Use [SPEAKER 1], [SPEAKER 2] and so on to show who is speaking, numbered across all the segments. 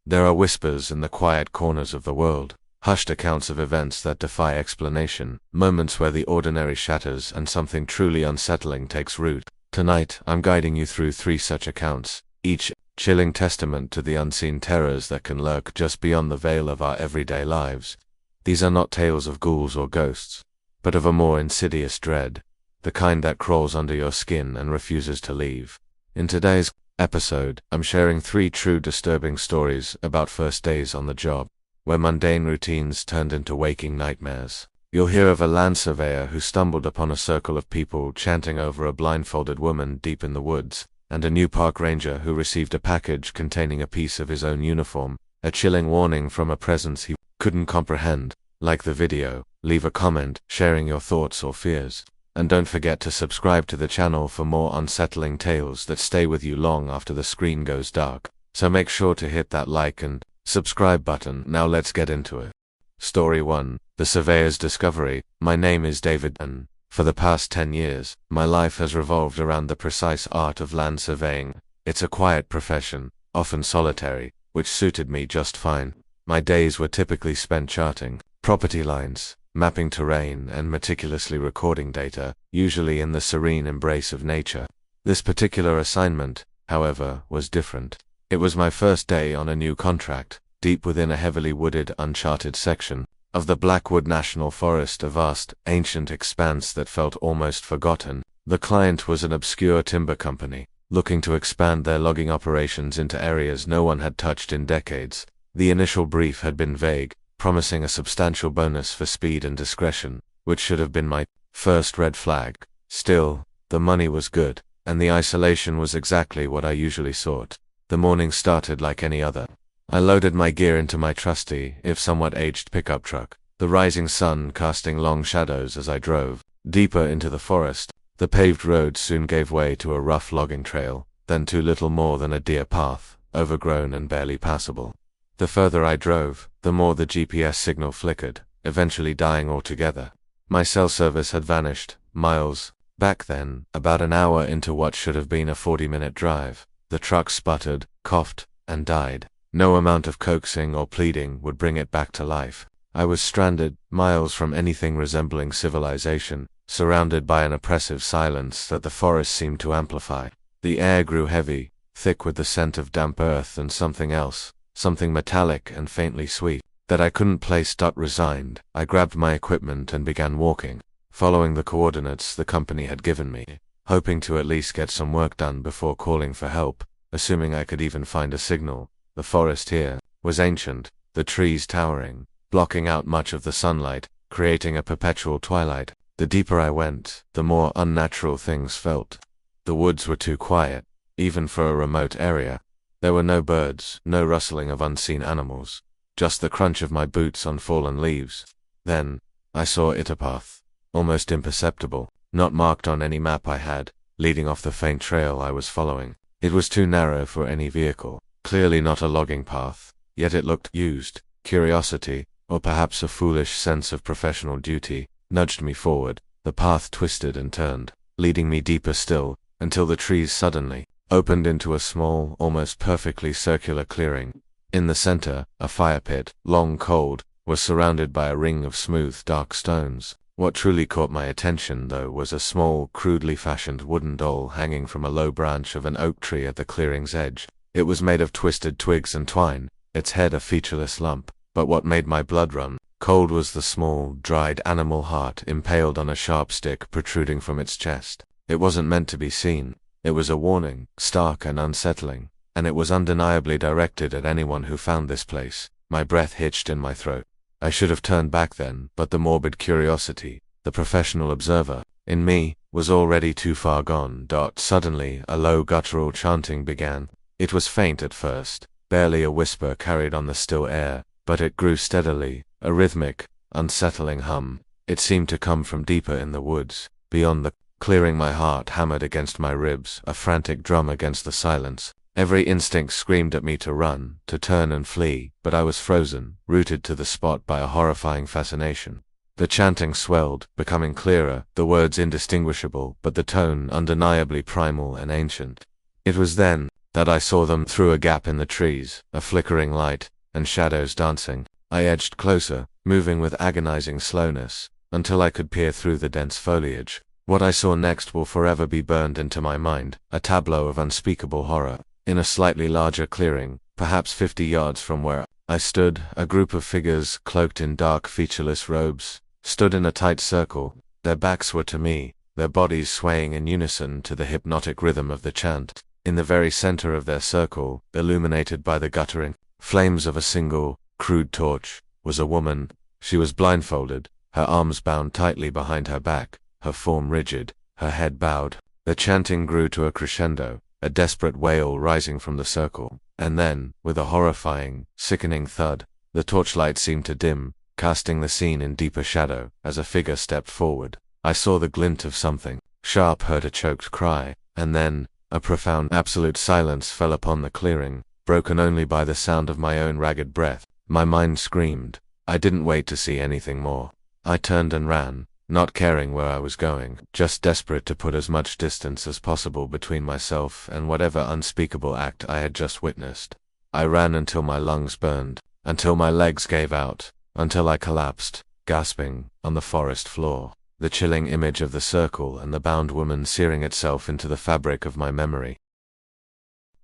[SPEAKER 1] There are whispers in the quiet corners of the world, hushed accounts of events that defy explanation, moments where the ordinary shatters and something truly unsettling takes root. Tonight, I'm guiding you through 3 such accounts, each chilling testament to the unseen terrors that can lurk just beyond the veil of our everyday lives. These are not tales of ghouls or ghosts, but of a more insidious dread, the kind that crawls under your skin and refuses to leave. In today's episode, I'm sharing 3 true disturbing stories about first days on the job, where mundane routines turned into waking nightmares. You'll hear of a land surveyor who stumbled upon a circle of people chanting over a blindfolded woman deep in the woods, and a new park ranger who received a package containing a piece of his own uniform, a chilling warning from a presence he couldn't comprehend. Like the video, leave a comment, sharing your thoughts or fears. And don't forget to subscribe to the channel for more unsettling tales that stay with you long after the screen goes dark. So make sure to hit that like and subscribe button. Now let's get into it. Story 1. The Surveyor's Discovery. My name is David, and for the past 10 years, my life has revolved around the precise art of land surveying. It's a quiet profession, often solitary, which suited me just fine. My days were typically spent charting property lines, mapping terrain, and meticulously recording data, usually in the serene embrace of nature. This particular assignment, however, was different. It was my first day on a new contract, deep within a heavily wooded, uncharted section of the Blackwood National Forest, a vast, ancient expanse that felt almost forgotten. The client was an obscure timber company, looking to expand their logging operations into areas no one had touched in decades. The initial brief had been vague, promising a substantial bonus for speed and discretion, which should have been my first red flag. Still, the money was good, and the isolation was exactly what I usually sought. The morning started like any other. I loaded my gear into my trusty, if somewhat aged pickup truck, the rising sun casting long shadows as I drove deeper into the forest. The paved road soon gave way to a rough logging trail, then to little more than a deer path, overgrown and barely passable. The further I drove, the more the GPS signal flickered, eventually dying altogether. My cell service had vanished, miles back then, about an hour into what should have been a 40-minute drive. The truck sputtered, coughed, and died. No amount of coaxing or pleading would bring it back to life. I was stranded, miles from anything resembling civilization, surrounded by an oppressive silence that the forest seemed to amplify. The air grew heavy, thick with the scent of damp earth and something else, something metallic and faintly sweet, that I couldn't place. Resigned, I grabbed my equipment and began walking, following the coordinates the company had given me, hoping to at least get some work done before calling for help, assuming I could even find a signal. The forest here was ancient, the trees towering, blocking out much of the sunlight, creating a perpetual twilight. The deeper I went, the more unnatural things felt. The woods were too quiet, even for a remote area. There were no birds, no rustling of unseen animals, just the crunch of my boots on fallen leaves. Then, I saw it, a path, almost imperceptible, not marked on any map I had, leading off the faint trail I was following. It was too narrow for any vehicle, clearly not a logging path, yet it looked used. Curiosity, or perhaps a foolish sense of professional duty, nudged me forward. The path twisted and turned, leading me deeper still, until the trees suddenly opened into a small, almost perfectly circular clearing. In the center, a fire pit, long cold, was surrounded by a ring of smooth, dark stones. What truly caught my attention, though, was a small, crudely fashioned wooden doll hanging from a low branch of an oak tree at the clearing's edge. It was made of twisted twigs and twine, its head a featureless lump, but what made my blood run cold was the small, dried animal heart impaled on a sharp stick protruding from its chest. It wasn't meant to be seen. It was a warning, stark and unsettling, and it was undeniably directed at anyone who found this place. My breath hitched in my throat. I should have turned back then, but the morbid curiosity, the professional observer, in me, was already too far gone. Suddenly, a low guttural chanting began. It was faint at first, barely a whisper carried on the still air, but it grew steadily, a rhythmic, unsettling hum. It seemed to come from deeper in the woods, beyond the clearing. My heart hammered against my ribs, a frantic drum against the silence. Every instinct screamed at me to run, to turn and flee, but I was frozen, rooted to the spot by a horrifying fascination. The chanting swelled, becoming clearer, the words indistinguishable, but the tone undeniably primal and ancient. It was then that I saw them through a gap in the trees, a flickering light, and shadows dancing. I edged closer, moving with agonizing slowness, until I could peer through the dense foliage. What I saw next will forever be burned into my mind, a tableau of unspeakable horror. In a slightly larger clearing, perhaps 50 yards from where I stood, a group of figures, cloaked in dark, featureless robes, stood in a tight circle. Their backs were to me, their bodies swaying in unison to the hypnotic rhythm of the chant. In the very center of their circle, illuminated by the guttering flames of a single, crude torch, was a woman. She was blindfolded, her arms bound tightly behind her back, her form rigid, her head bowed. The chanting grew to a crescendo, a desperate wail rising from the circle, and then, with a horrifying, sickening thud, the torchlight seemed to dim, casting the scene in deeper shadow. As a figure stepped forward, I saw the glint of something sharp, heard a choked cry, and then a profound, absolute silence fell upon the clearing, broken only by the sound of my own ragged breath. My mind screamed. I didn't wait to see anything more. I turned and ran, not caring where I was going, just desperate to put as much distance as possible between myself and whatever unspeakable act I had just witnessed. I ran until my lungs burned, until my legs gave out, until I collapsed, gasping, on the forest floor. The chilling image of the circle and the bound woman searing itself into the fabric of my memory.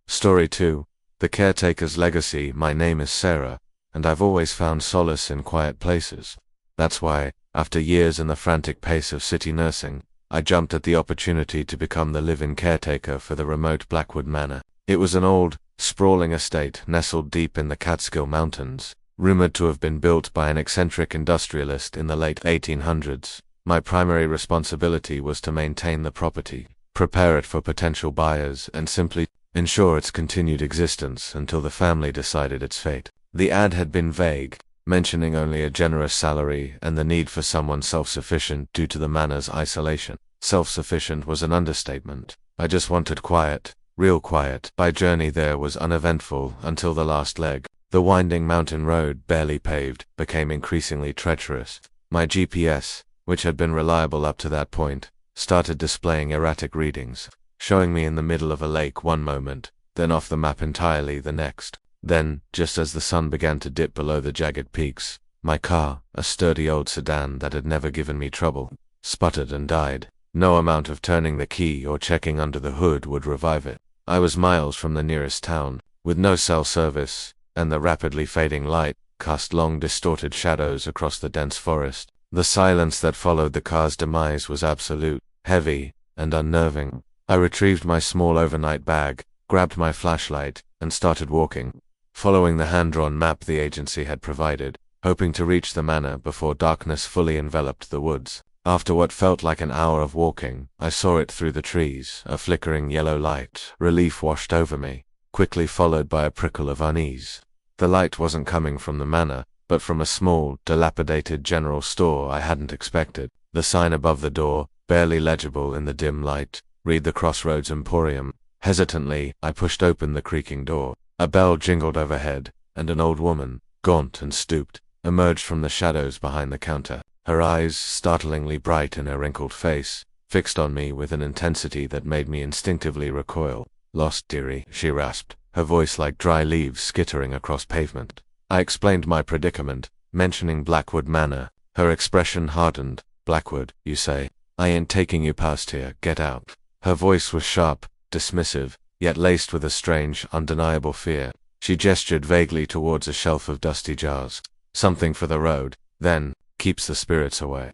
[SPEAKER 1] Story 2. The Caretaker's Legacy. My name is Sarah, and I've always found solace in quiet places. That's why, after years in the frantic pace of city nursing, I jumped at the opportunity to become the live-in caretaker for the remote Blackwood Manor. It was an old, sprawling estate nestled deep in the Catskill Mountains, rumored to have been built by an eccentric industrialist in the late 1800s. My primary responsibility was to maintain the property, prepare it for potential buyers, and simply ensure its continued existence until the family decided its fate. The ad had been vague, mentioning only a generous salary and the need for someone self-sufficient due to the manor's isolation. Self-sufficient was an understatement. I just wanted quiet, real quiet. My journey there was uneventful until the last leg. The winding mountain road, barely paved, became increasingly treacherous. My GPS, which had been reliable up to that point, started displaying erratic readings, showing me in the middle of a lake one moment, then off the map entirely the next. Then, just as the sun began to dip below the jagged peaks, my car, a sturdy old sedan that had never given me trouble, sputtered and died. No amount of turning the key or checking under the hood would revive it. I was miles from the nearest town, with no cell service, and the rapidly fading light cast long distorted shadows across the dense forest. The silence that followed the car's demise was absolute, heavy, and unnerving. I retrieved my small overnight bag, grabbed my flashlight, and started walking, following the hand-drawn map the agency had provided, hoping to reach the manor before darkness fully enveloped the woods. After what felt like an hour of walking, I saw it through the trees, a flickering yellow light. Relief washed over me, quickly followed by a prickle of unease. The light wasn't coming from the manor, but from a small, dilapidated general store I hadn't expected. The sign above the door, barely legible in the dim light, read the Crossroads Emporium. Hesitantly, I pushed open the creaking door. A bell jingled overhead, and an old woman, gaunt and stooped, emerged from the shadows behind the counter. Her eyes, startlingly bright in her wrinkled face, fixed on me with an intensity that made me instinctively recoil. "Lost, dearie," she rasped, her voice like dry leaves skittering across pavement. I explained my predicament, mentioning Blackwood Manor. Her expression hardened. "Blackwood, you say? I ain't taking you past here, get out." Her voice was sharp, dismissive, yet laced with a strange, undeniable fear. She gestured vaguely towards a shelf of dusty jars. "Something for the road, then, keeps the spirits away."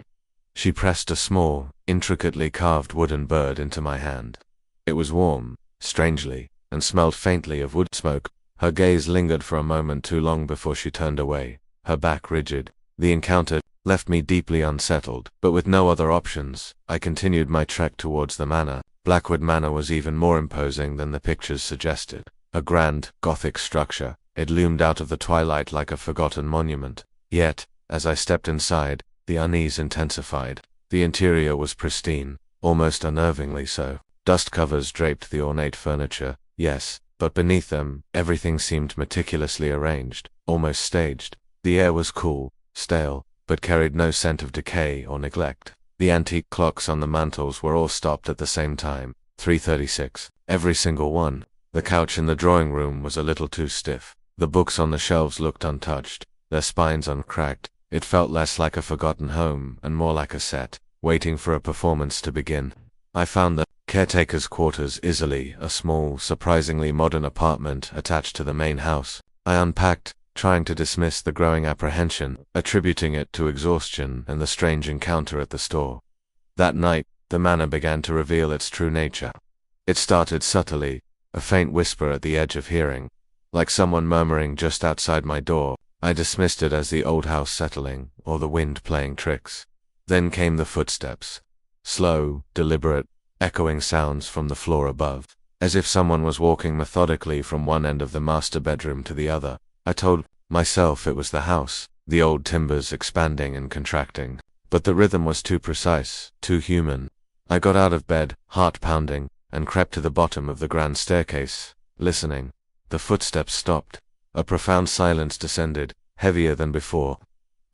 [SPEAKER 1] She pressed a small, intricately carved wooden bird into my hand. It was warm, strangely, and smelled faintly of wood smoke. Her gaze lingered for a moment too long before she turned away, her back rigid. The encounter left me deeply unsettled, but with no other options, I continued my trek towards the manor. Blackwood Manor was even more imposing than the pictures suggested. A grand, Gothic structure, it loomed out of the twilight like a forgotten monument. Yet, as I stepped inside, the unease intensified. The interior was pristine, almost unnervingly so. Dust covers draped the ornate furniture, yes, but beneath them, everything seemed meticulously arranged, almost staged. The air was cool, stale, but carried no scent of decay or neglect. The antique clocks on the mantels were all stopped at the same time, 3:36, every single one. The couch in the drawing room was a little too stiff. The books on the shelves looked untouched, their spines uncracked. It felt less like a forgotten home and more like a set, waiting for a performance to begin. I found the caretaker's quarters easily, a small, surprisingly modern apartment attached to the main house. I unpacked, trying to dismiss the growing apprehension, attributing it to exhaustion and the strange encounter at the store. That night, the manor began to reveal its true nature. It started subtly, a faint whisper at the edge of hearing, like someone murmuring just outside my door. I dismissed it as the old house settling, or the wind playing tricks. Then came the footsteps. Slow, deliberate, echoing sounds from the floor above, as if someone was walking methodically from one end of the master bedroom to the other. I told myself it was the house, the old timbers expanding and contracting. But the rhythm was too precise, too human. I got out of bed, heart pounding, and crept to the bottom of the grand staircase, listening. The footsteps stopped. A profound silence descended, heavier than before.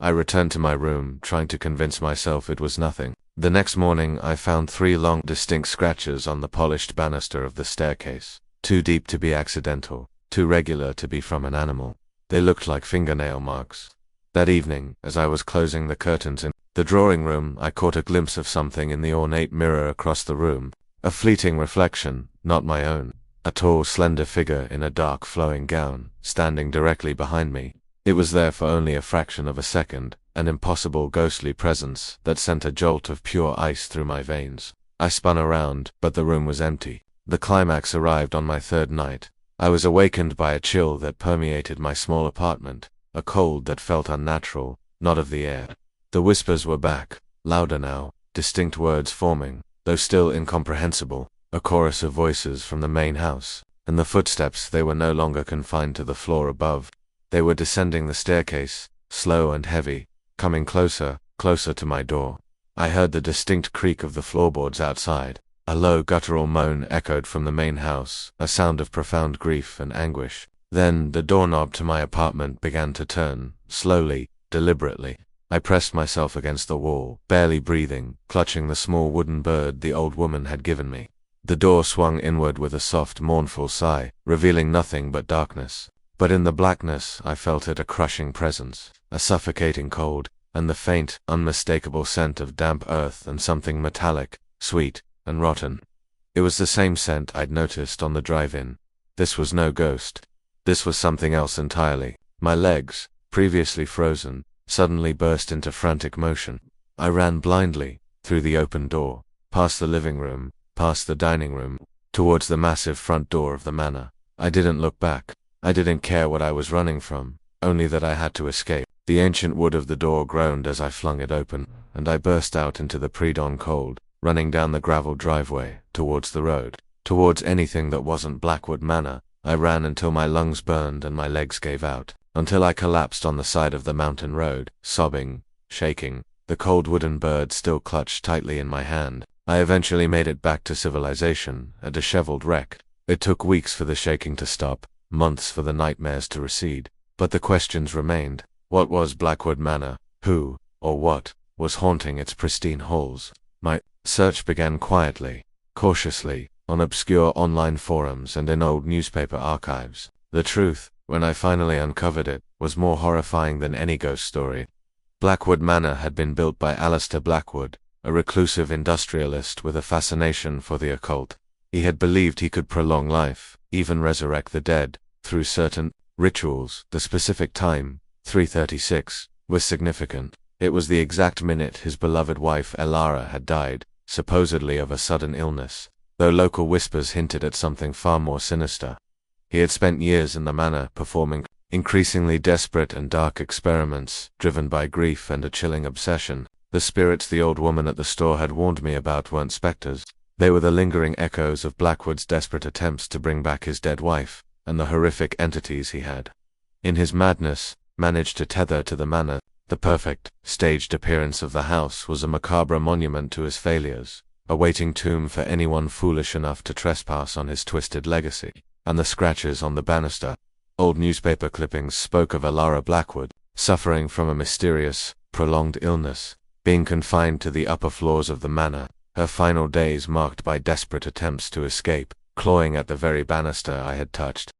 [SPEAKER 1] I returned to my room, trying to convince myself it was nothing. The next morning I found 3 long, distinct scratches on the polished banister of the staircase, too deep to be accidental, too regular to be from an animal. They looked like fingernail marks. That evening, as I was closing the curtains in the drawing room, I caught a glimpse of something in the ornate mirror across the room. A fleeting reflection, not my own. A tall, slender figure in a dark, flowing gown, standing directly behind me. It was there for only a fraction of a second, an impossible ghostly presence that sent a jolt of pure ice through my veins. I spun around, but the room was empty. The climax arrived on my 3rd night. I was awakened by a chill that permeated my small apartment, a cold that felt unnatural, not of the air. The whispers were back, louder now, distinct words forming, though still incomprehensible, a chorus of voices from the main house. And the footsteps, they were no longer confined to the floor above. They were descending the staircase, slow and heavy, coming closer, closer to my door. I heard the distinct creak of the floorboards outside. A low guttural moan echoed from the main house, a sound of profound grief and anguish. Then the doorknob to my apartment began to turn, slowly, deliberately. I pressed myself against the wall, barely breathing, clutching the small wooden bird the old woman had given me. The door swung inward with a soft, mournful sigh, revealing nothing but darkness. But in the blackness I felt it a crushing presence, a suffocating cold, and the faint, unmistakable scent of damp earth and something metallic, sweet, and rotten. It was the same scent I'd noticed on the drive-in. This was no ghost. This was something else entirely. My legs, previously frozen, suddenly burst into frantic motion. I ran blindly, through the open door, past the living room, past the dining room, towards the massive front door of the manor. I didn't look back. I didn't care what I was running from, only that I had to escape. The ancient wood of the door groaned as I flung it open, and I burst out into the pre-dawn cold, running down the gravel driveway, towards the road, towards anything that wasn't Blackwood Manor. I ran until my lungs burned and my legs gave out, until I collapsed on the side of the mountain road, sobbing, shaking, the cold wooden bird still clutched tightly in my hand. I eventually made it back to civilization, a disheveled wreck. It took weeks for the shaking to stop, months for the nightmares to recede. But the questions remained. What was Blackwood Manor? Who, or what, was haunting its pristine halls? My search began quietly, cautiously, on obscure online forums and in old newspaper archives. The truth, when I finally uncovered it, was more horrifying than any ghost story. Blackwood Manor had been built by Alistair Blackwood, a reclusive industrialist with a fascination for the occult. He had believed he could prolong life, even resurrect the dead, through certain rituals. The specific time, 3:36, was significant. It was the exact minute his beloved wife Elara had died, supposedly of a sudden illness, though local whispers hinted at something far more sinister. He had spent years in the manor performing increasingly desperate and dark experiments, driven by grief and a chilling obsession. The spirits the old woman at the store had warned me about weren't specters. They were the lingering echoes of Blackwood's desperate attempts to bring back his dead wife, and the horrific entities he had, in his madness, managed to tether to the manor. The perfect, staged appearance of the house was a macabre monument to his failures, a waiting tomb for anyone foolish enough to trespass on his twisted legacy. And the scratches on the banister. Old newspaper clippings spoke of Elara Blackwood, suffering from a mysterious, prolonged illness, being confined to the upper floors of the manor, her final days marked by desperate attempts to escape. clawing at the very banister I had touched.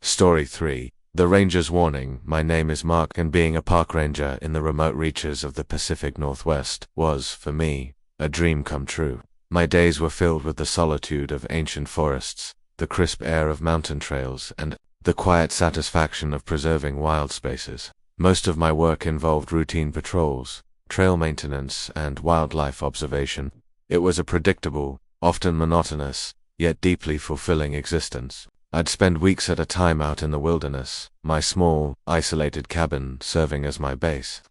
[SPEAKER 1] Story 3. The Ranger's Warning. My name is Mark, and being a park ranger in the remote reaches of the Pacific Northwest was, for me, a dream come true. My days were filled with the solitude of ancient forests, the crisp air of mountain trails, and the quiet satisfaction of preserving wild spaces. Most of my work involved routine patrols, trail maintenance, and wildlife observation. It was a predictable, often monotonous, yet deeply fulfilling existence. I'd spend weeks at a time out in the wilderness, my small, isolated cabin serving as my base.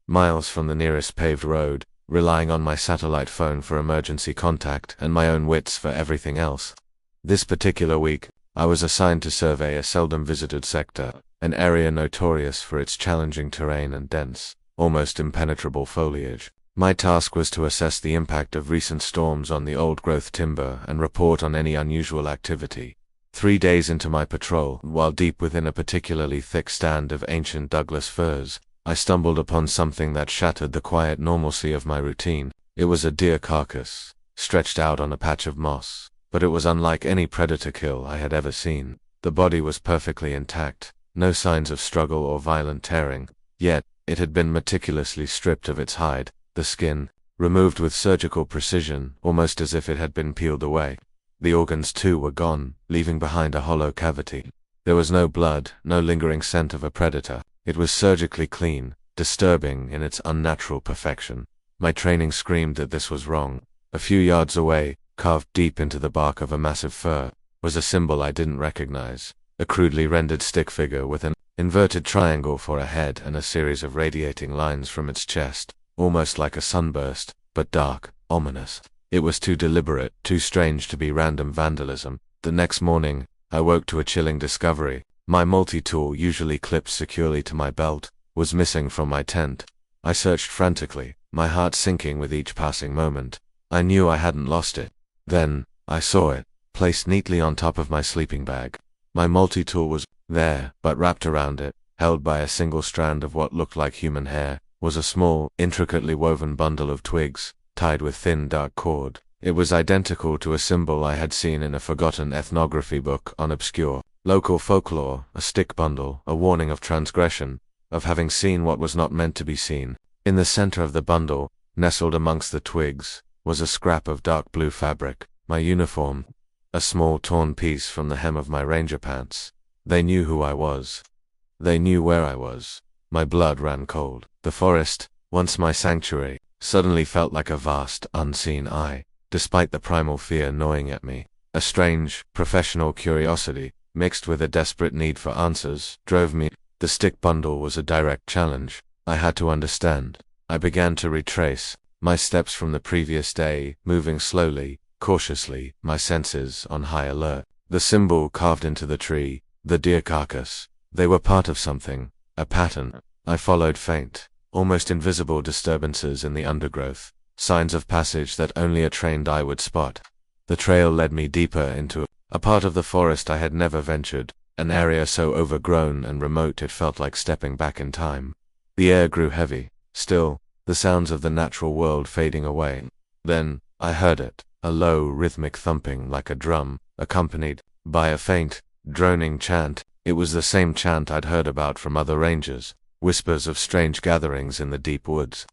[SPEAKER 1] Miles from the nearest paved road, relying on my satellite phone for emergency contact and my own wits for everything else. This particular week, I was assigned to survey a seldom visited sector, an area notorious for its challenging terrain and dense, almost impenetrable foliage. My task was to assess the impact of recent storms on the old-growth timber and report on any unusual activity. 3 days into my patrol, while deep within a particularly thick stand of ancient Douglas firs, I stumbled upon something that shattered the quiet normalcy of my routine. It was a deer carcass, stretched out on a patch of moss, but it was unlike any predator kill I had ever seen. The body was perfectly intact, no signs of struggle or violent tearing, yet it had been meticulously stripped of its hide, the skin, removed with surgical precision, almost as if it had been peeled away. The organs too were gone, leaving behind a hollow cavity. There was no blood, no lingering scent of a predator. It was surgically clean, disturbing in its unnatural perfection. My training screamed that this was wrong. A few yards away, carved deep into the bark of a massive fir, was a symbol I didn't recognize, a crudely rendered stick figure with an inverted triangle for a head and a series of radiating lines from its chest, almost like a sunburst, but dark, ominous. It was too deliberate, too strange to be random vandalism. The next morning, I woke to a chilling discovery. My multi-tool, usually clipped securely to my belt, was missing from my tent. I searched frantically, my heart sinking with each passing moment. I knew I hadn't lost it. Then, I saw it, placed neatly on top of my sleeping bag. My multi-tool was there, but wrapped around it, held by a single strand of what looked like human hair, was a small, intricately woven bundle of twigs, tied with thin dark cord. It was identical to a symbol I had seen in a forgotten ethnography book on obscure local folklore, a stick bundle, a warning of transgression, of having seen what was not meant to be seen. In the center of the bundle, nestled amongst the twigs, was a scrap of dark blue fabric, my uniform, a small torn piece from the hem of my ranger pants. They knew who I was. They knew where I was. My blood ran cold. The forest, once my sanctuary, suddenly felt like a vast, unseen eye, despite the primal fear gnawing at me. A strange, professional curiosity, mixed with a desperate need for answers, drove me. The stick bundle was a direct challenge. I had to understand. I began to retrace my steps from the previous day, moving slowly, cautiously, my senses on high alert. The symbol carved into the tree, the deer carcass, they were part of something, a pattern. I followed faint, almost invisible disturbances in the undergrowth, signs of passage that only a trained eye would spot. The trail led me deeper into a part of the forest I had never ventured, an area so overgrown and remote it felt like stepping back in time. The air grew heavy, still, the sounds of the natural world fading away. Then, I heard it, a low, rhythmic thumping like a drum, accompanied by a faint, droning chant. It was the same chant I'd heard about from other rangers, whispers of strange gatherings in the deep woods.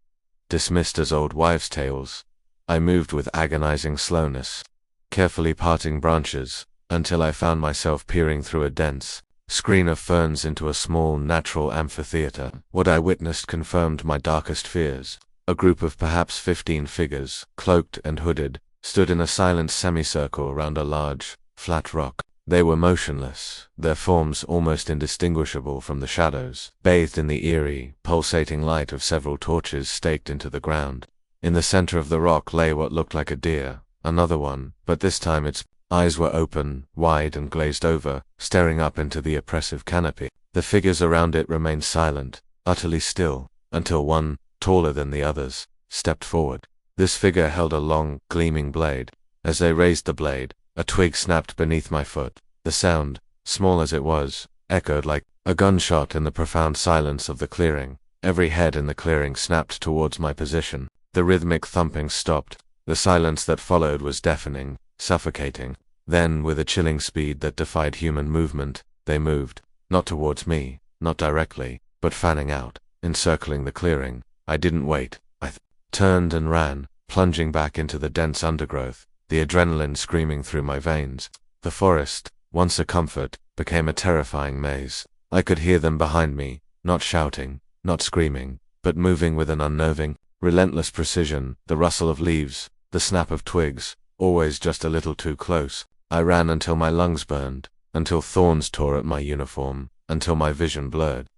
[SPEAKER 1] Dismissed as old wives' tales, I moved with agonizing slowness, carefully parting branches, until I found myself peering through a dense screen of ferns into a small natural amphitheater. What I witnessed confirmed my darkest fears. A group of perhaps 15 figures, cloaked and hooded, stood in a silent semicircle around a large, flat rock. They were motionless, their forms almost indistinguishable from the shadows, bathed in the eerie, pulsating light of several torches staked into the ground. In the center of the rock lay what looked like a deer, another one, but this time its eyes were open, wide and glazed over, staring up into the oppressive canopy. The figures around it remained silent, utterly still, until one, taller than the others, stepped forward. This figure held a long, gleaming blade. As they raised the blade, a twig snapped beneath my foot. The sound, small as it was, echoed like a gunshot in the profound silence of the clearing. Every head in the clearing snapped towards my position. The rhythmic thumping stopped. The silence that followed was deafening, suffocating. Then, with a chilling speed that defied human movement, they moved. Not towards me, not directly, but fanning out, encircling the clearing. I didn't wait. I turned and ran, plunging back into the dense undergrowth, the adrenaline screaming through my veins. The forest, once a comfort, became a terrifying maze. I could hear them behind me, not shouting, not screaming, but moving with an unnerving, relentless precision, the rustle of leaves, the snap of twigs, always just a little too close. I ran until my lungs burned, until thorns tore at my uniform, until my vision blurred.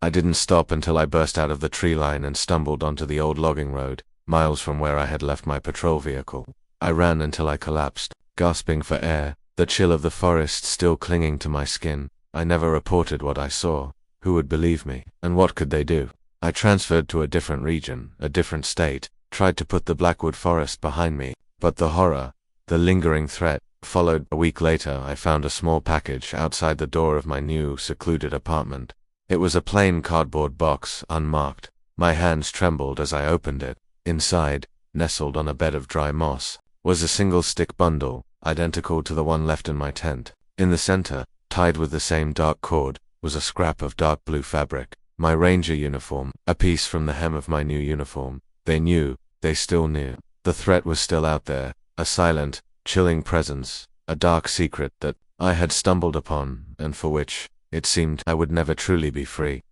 [SPEAKER 1] I didn't stop until I burst out of the tree line and stumbled onto the old logging road, miles from where I had left my patrol vehicle. I ran until I collapsed, gasping for air, the chill of the forest still clinging to my skin. I never reported what I saw. Who would believe me? And what could they do? I transferred to a different region, a different state, tried to put the Blackwood Forest behind me, but the horror, the lingering threat, followed. A week later, I found a small package outside the door of my new, secluded apartment. It was a plain cardboard box, unmarked. My hands trembled as I opened it. Inside, nestled on a bed of dry moss, was a single-stick bundle, identical to the one left in my tent. In the center, tied with the same dark cord, was a scrap of dark blue fabric. My ranger uniform, a piece from the hem of my new uniform. They knew, they still knew. The threat was still out there, a silent, chilling presence, a dark secret that I had stumbled upon, and for which, it seemed, I would never truly be free.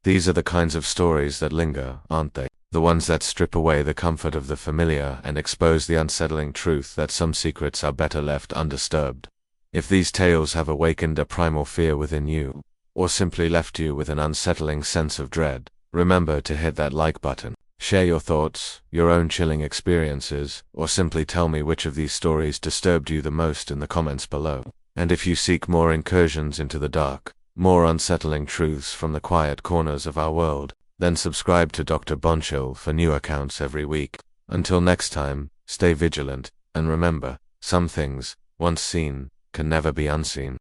[SPEAKER 1] These are the kinds of stories that linger, aren't they? The ones that strip away the comfort of the familiar and expose the unsettling truth that some secrets are better left undisturbed. If these tales have awakened a primal fear within you, or simply left you with an unsettling sense of dread, remember to hit that like button. Share your thoughts, your own chilling experiences, or simply tell me which of these stories disturbed you the most in the comments below. And if you seek more incursions into the dark, more unsettling truths from the quiet corners of our world, then subscribe to Dr. Bonechill for new accounts every week. Until next time, stay vigilant, and remember, some things, once seen, can never be unseen.